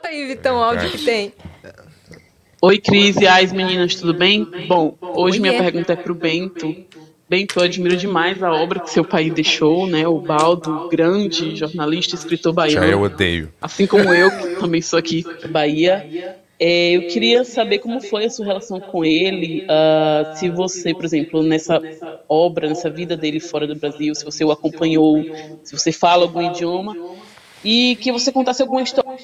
Bota aí, Vitão, o áudio que tem. Oi, Cris e as meninas, tudo bem? Bom, hoje minha pergunta é pro Bento. Bento, eu admiro demais a obra que seu pai deixou, né? O Baldo, grande jornalista, escritor baiano. Já eu odeio. Assim como eu, que também sou aqui da Bahia. Eu queria saber como foi a sua relação com ele, se você, por exemplo, nessa obra, nessa vida dele fora do Brasil, se você o acompanhou, se você fala algum idioma, e que você contasse alguma história.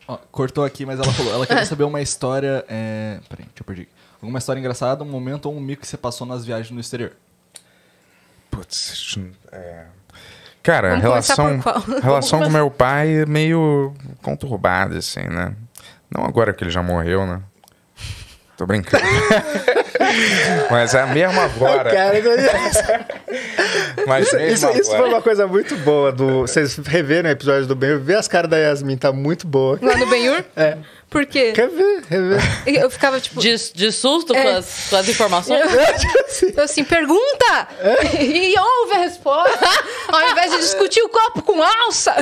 Ó, cortou aqui, mas ela falou, ela queria saber uma história, peraí, deixa eu perder. Alguma história engraçada, um momento ou um mico que você passou nas viagens no exterior. Putz, cara, a Vamos relação com meu pai é meio conturbada, assim, né? Não agora que ele já morreu, né? Tô brincando. Mas é mesmo agora. Mas mesmo agora. Isso foi uma coisa muito boa. Vocês reveram o episódio do Ben-Hur, ver as caras da Yasmin, tá muito boa. Lá no Ben-Hur? É. Por quê? Quer ver? Rever. Eu ficava tipo... De susto com as informações? Eu assim, pergunta! E ouve a resposta. Ao invés de discutir o copo com alça.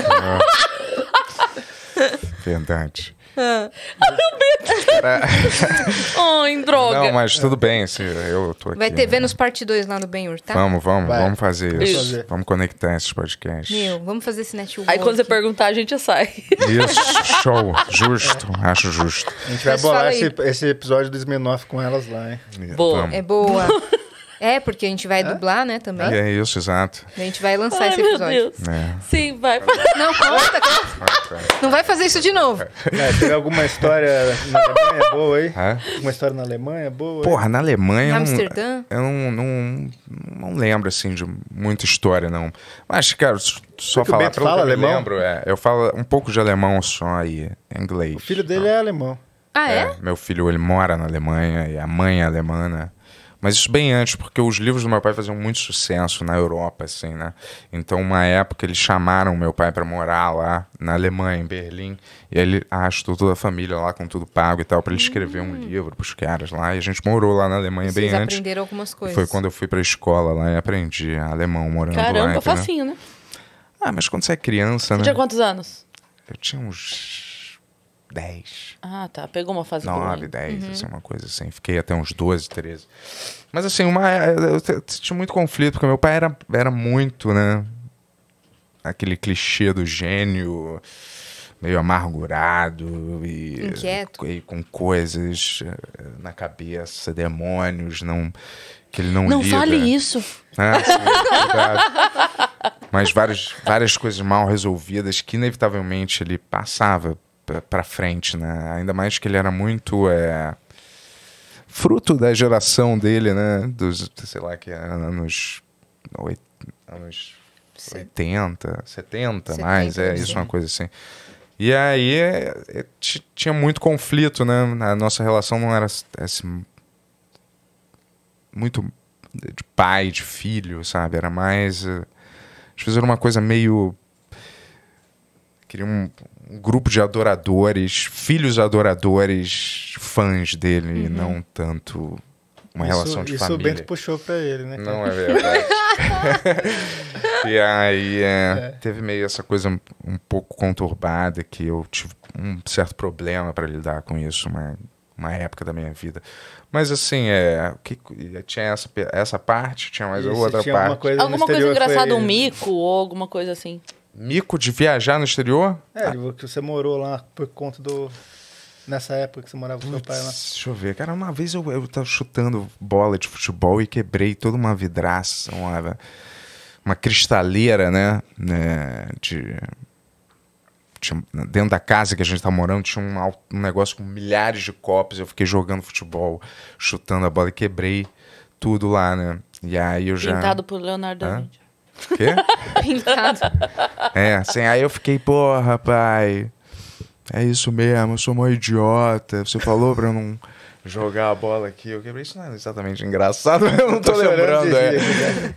Verdade. Ai, droga. Não, mas tudo bem, eu tô aqui. Vai ter Vênus parte 2 lá no Ben-Hur, tá? Vamos fazer isso. Fazer. Vamos conectar esses podcasts. Vamos fazer esse network. Aí quando você perguntar, a gente já sai. Isso, show. Justo, acho justo. A gente vai Mas bolar fala aí. esse episódio do Smirnoff com elas lá, hein? Boa. Vamos. É boa. É, porque a gente vai dublar, né, também. É isso, exato. A gente vai lançar Ai, esse meu episódio. Deus. É. Sim, vai. Não, conta. Não vai fazer isso de novo. Teve alguma história na Alemanha boa aí? Hã? Uma história na Alemanha boa? Porra, na Alemanha... Amsterdã? Eu não lembro, assim, de muita história, não. Mas, cara, só Porque o falar... Bento pelo que fala eu me alemão? lembro, eu falo um pouco de alemão só e inglês. O filho dele é alemão. Ah, é? Meu filho, ele mora na Alemanha e a mãe é alemã, né? Mas isso bem antes, porque os livros do meu pai faziam muito sucesso na Europa, assim, né? Então, uma época, eles chamaram meu pai para morar lá na Alemanha, em Berlim. E aí ele arrastou toda a família lá, com tudo pago e tal, para ele escrever um livro pros caras lá. E a gente morou lá na Alemanha bem Vocês antes. aprenderam algumas coisas. Foi quando eu fui pra escola lá e aprendi alemão morando lá. Caramba, entendeu? facinho, né? Ah, mas quando você é criança, Você né? tinha quantos anos? Eu tinha uns 10. Ah, tá. Pegou uma fase boa. 9, 10, assim, uma coisa assim. Fiquei até uns 12, 13. Mas assim, eu tinha muito conflito, porque meu pai era muito, né? Aquele clichê do gênio meio amargurado e Inquieto. E com coisas na cabeça, demônios, que ele não Não lida. fale isso. Ah, sim, obrigado. Mas várias coisas mal resolvidas que inevitavelmente ele passava pra frente, né? Ainda mais que ele era muito fruto da geração dele, né? Dos, sei lá, que era anos 80, 70, mais, isso, uma coisa assim. E aí tinha muito conflito, né? A nossa relação não era assim, muito de pai, de filho, sabe? Era mais... Às vezes era uma coisa meio... Queria um grupo de adoradores, filhos adoradores, fãs dele, e não tanto uma relação de isso família. Isso o Bento puxou pra ele, né? Não é verdade. E aí teve meio essa coisa um pouco conturbada, que eu tive um certo problema para lidar com isso, uma época da minha vida. Mas assim, tinha essa parte, tinha mais outra tinha parte. Alguma coisa engraçada, um mico ou alguma coisa assim? Mico de viajar no exterior? Que você morou lá por conta nessa época que você morava com seu pai lá. Deixa eu ver. Cara, uma vez eu tava chutando bola de futebol e quebrei toda uma vidraça, uma cristaleira, né? Dentro da casa que a gente tá morando, tinha um negócio com milhares de copos. Eu fiquei jogando futebol, chutando a bola e quebrei tudo lá, né? E aí eu já... Pintado por Leonardo da Vinci. Quê? Pintado. Assim, aí eu fiquei, porra, pai, é isso mesmo, eu sou mó idiota. Você falou pra eu jogar a bola aqui. Eu quebrei. Isso não é exatamente engraçado. Eu não tô lembrando.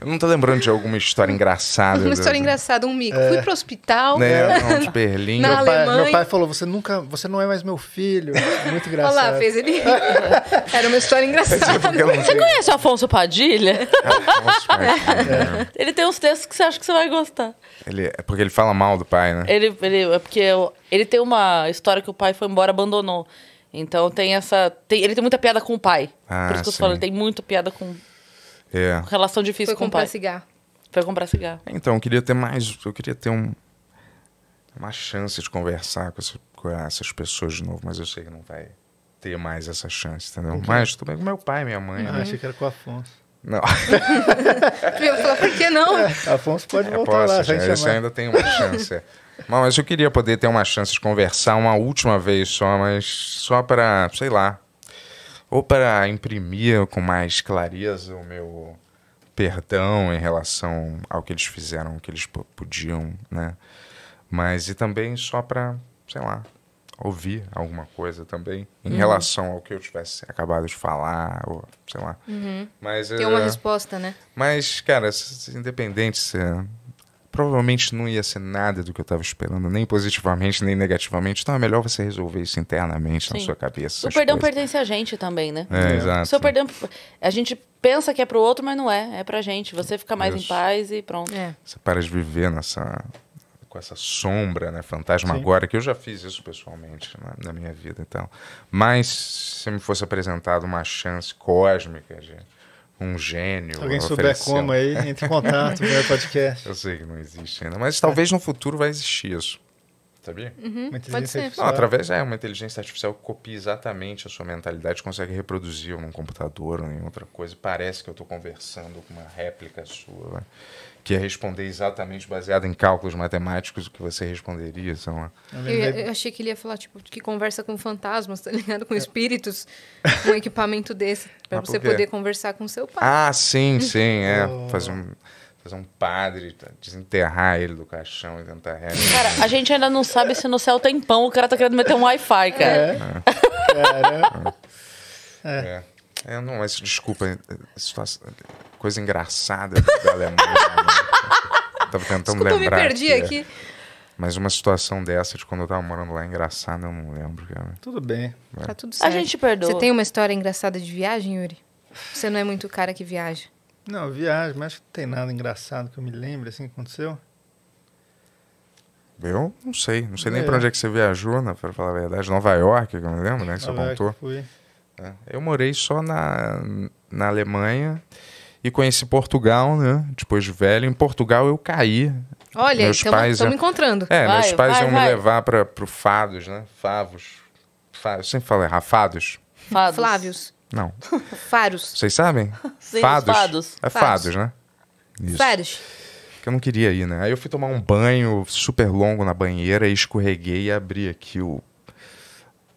Eu não tô lembrando de alguma história engraçada. Uma história engraçada, um mico. Fui pro hospital. Não, de Berlim. Na Alemanha. Meu pai falou, você não é mais meu filho. Muito engraçado. Olha lá, fez ele. Era uma história engraçada. Você conhece o Afonso Padilha? Ele tem uns textos que você acha que você vai gostar. É porque ele fala mal do pai, né? É porque ele tem uma história que o pai foi embora e abandonou. Então tem essa... ele tem muita piada com o pai. Por isso que eu falo, ele tem muita piada com relação difícil com o pai. Foi comprar cigarro. Foi comprar cigarro. Então, eu queria ter uma chance de conversar com essas pessoas de novo, mas eu sei que não vai ter mais essa chance, entendeu? Mas tudo bem com meu pai, minha mãe. Ah, achei que era com o Afonso. Não. Eu ia falar, por que não? Afonso pode voltar lá, sem chamar. Esse ainda tem uma chance. Mas eu queria poder ter uma chance de conversar uma última vez só, mas só para, sei lá, ou para imprimir com mais clareza o meu perdão em relação ao que eles fizeram, o que eles podiam, né? Mas e também só para, sei lá, ouvir alguma coisa também em relação ao que eu tivesse acabado de falar, ou sei lá. Mas, Tem uma resposta, né? Mas, cara, independente, provavelmente não ia ser nada do que eu estava esperando, nem positivamente, nem negativamente. Então é melhor você resolver isso internamente na sua cabeça. O perdão pertence a gente também, né? Exato. O seu perdão, a gente pensa que é pro outro, mas não é. É pra gente. Você fica mais em paz e pronto. Você para de viver com essa sombra, né, fantasmagórica, que eu já fiz isso pessoalmente na minha vida, então. Mas se me fosse apresentado uma chance cósmica de um gênio... Se alguém souber como aí, entre em contato com o meu podcast. Eu sei que não existe ainda, mas talvez no futuro vai existir isso. Sabia? Uma Pode ser. artificial. Não, através uma inteligência artificial que copia exatamente a sua mentalidade, consegue reproduzir num computador ou em outra coisa. Parece que eu estou conversando com uma réplica sua, né? Que é responder exatamente baseado em cálculos matemáticos o que você responderia. Eu achei que ele ia falar, tipo, que conversa com fantasmas, tá ligado? Com espíritos, um equipamento desse, pra você poder conversar com seu pai. Ah, sim, fazer um padre, desenterrar ele do caixão e tentar reanimar. Cara, a gente ainda não sabe se no céu tem pão, o cara tá querendo meter um Wi-Fi, cara. Não, mas desculpa, coisa engraçada da Alemanha. Tava tentando lembrar. Eu me perdi aqui. Mas uma situação dessa de quando eu tava morando lá engraçada, eu não lembro, cara. Tudo bem. Tá tudo certo. A gente perdoa. Você tem uma história engraçada de viagem, Yuri? Você não é muito cara que viaja? Não, viagem, mas acho que não tem nada engraçado que eu me lembre, assim, que aconteceu. Eu não sei nem pra onde é que você viajou, né, pra falar a verdade. Nova York, que eu me lembro, né, que você contou. Fui. Eu morei só na Alemanha e conheci Portugal, né, depois de velho. Em Portugal eu caí. Olha, estamos encontrando. Meus pais iam me levar pro Fados, né, Favos. Eu sempre falo errado, Fados. Flávios. Não. Faros. Vocês sabem? Sim, Fados. É Fados. Fados, né? Isso. Faros. Que eu não queria ir, né? Aí eu fui tomar um banho super longo na banheira e escorreguei e abri aqui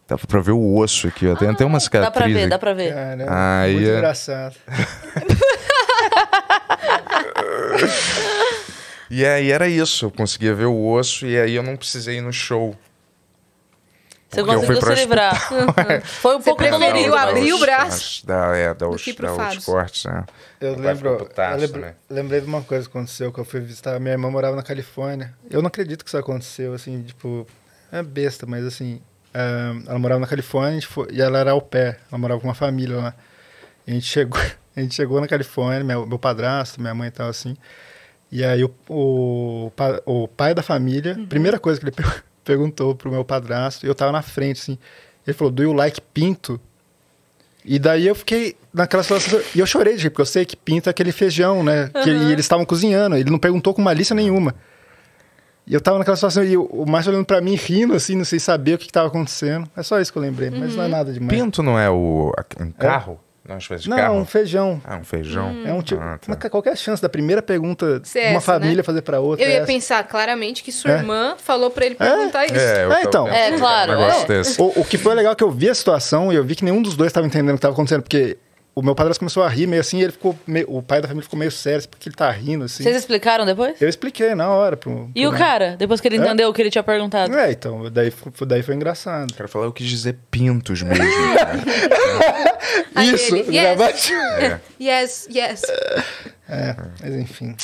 Dava pra ver o osso aqui, ó. Tem até uma cicatriz. Dá pra ver. Caramba, muito engraçado. E aí era isso. Eu conseguia ver o osso e aí eu não precisei ir no show. Você conseguiu se livrar. Foi um pouco dolorido. Abrir o braço. Da os cortes, né? Eu lembrei de uma coisa que aconteceu, que eu fui visitar. Minha irmã morava na Califórnia. Eu não acredito que isso aconteceu, assim, tipo... É besta, mas assim... ela morava na Califórnia e ela era au pair. Ela morava com uma família lá. E a gente chegou na Califórnia, meu padrasto, minha mãe e tal, assim. E aí o pai da família, primeira coisa que ele perguntou pro meu padrasto, e eu tava na frente, assim. Ele falou, do you like pinto? E daí eu fiquei naquela situação... E eu chorei, porque eu sei que pinto é aquele feijão, né? E eles estavam cozinhando. Ele não perguntou com malícia nenhuma. E eu tava naquela situação, e o Márcio olhando pra mim, rindo, assim, não sei saber o que tava acontecendo. É só isso que eu lembrei, mas não é nada demais. Pinto não é um carro? Não, um feijão. Ah, um feijão. É um tipo... Mas qualquer chance da primeira pergunta uma família, né? Fazer pra outra. Eu ia pensar claramente que sua irmã falou pra ele perguntar isso. Então. Claro. O que foi legal é que eu vi a situação e eu vi que nenhum dos dois estava entendendo o que estava acontecendo, porque o meu padrasto começou a rir meio assim, ele ficou o pai da família ficou meio sério, porque ele tá rindo assim. Vocês explicaram depois? Eu expliquei na hora. E o cara? Depois que ele entendeu o que ele tinha perguntado? Então, daí foi engraçado. O cara falou, eu quis dizer pintos mesmo. Isso, yes, yes. mas enfim.